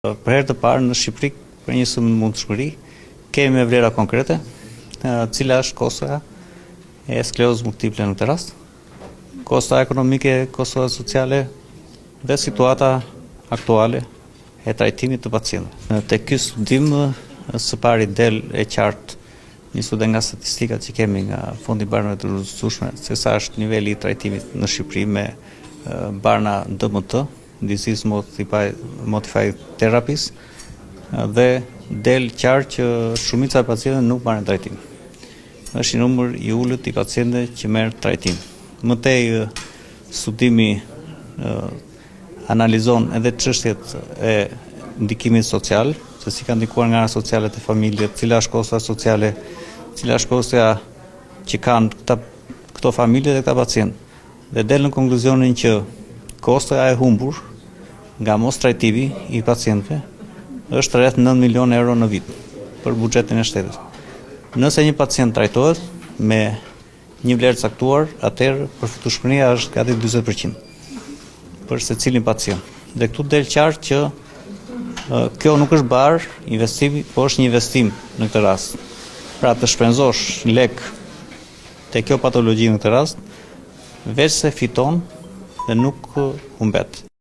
Për herë të parë në Shqipëri, për një sëmundshmëri, kemi vlera konkrete, cila është kostoja e sklerozës multiple në këtë rast, kosta ekonomike, kosta sociale dhe situata aktuale e trajtimit të pacientëve. Te ky studim së pari del e qartë, nisur dhe nga statistikat që kemi nga Fondi Barnave të Rrugëzueshme, se sa është niveli i trajtimit në Shqipëri me barna DMT, Disease Modified Therapies, dhe del qartë që shumica e pacientëve nuk marrin trajtim. Është një numër i ulët i pacientëve që merr trajtim. Më tej studimi analizon edhe çështjet e ndikimit social, se si ka ndikuar nga ana sociale të familjes, cila është kosta sociale, cila është kostja që kanë këto familje dhe këta pacientë. Dhe del në konkluzionin që kostoja e humbur nga mos trajtimi i pacientëve është rreth 9 milionë euro në vit për buxhetin e shtetit. Nëse një pacient trajtohet me një vlerë caktuar, atëherë përfitueshmëria është gati 40% për secilin pacient. Dhe këtu del qartë që kjo nuk është barë investimi, po është një investim në këtë rast. Pra të shpenzosh lek te kjo patologji në këtë rast, veç se fiton dhe nuk humbet.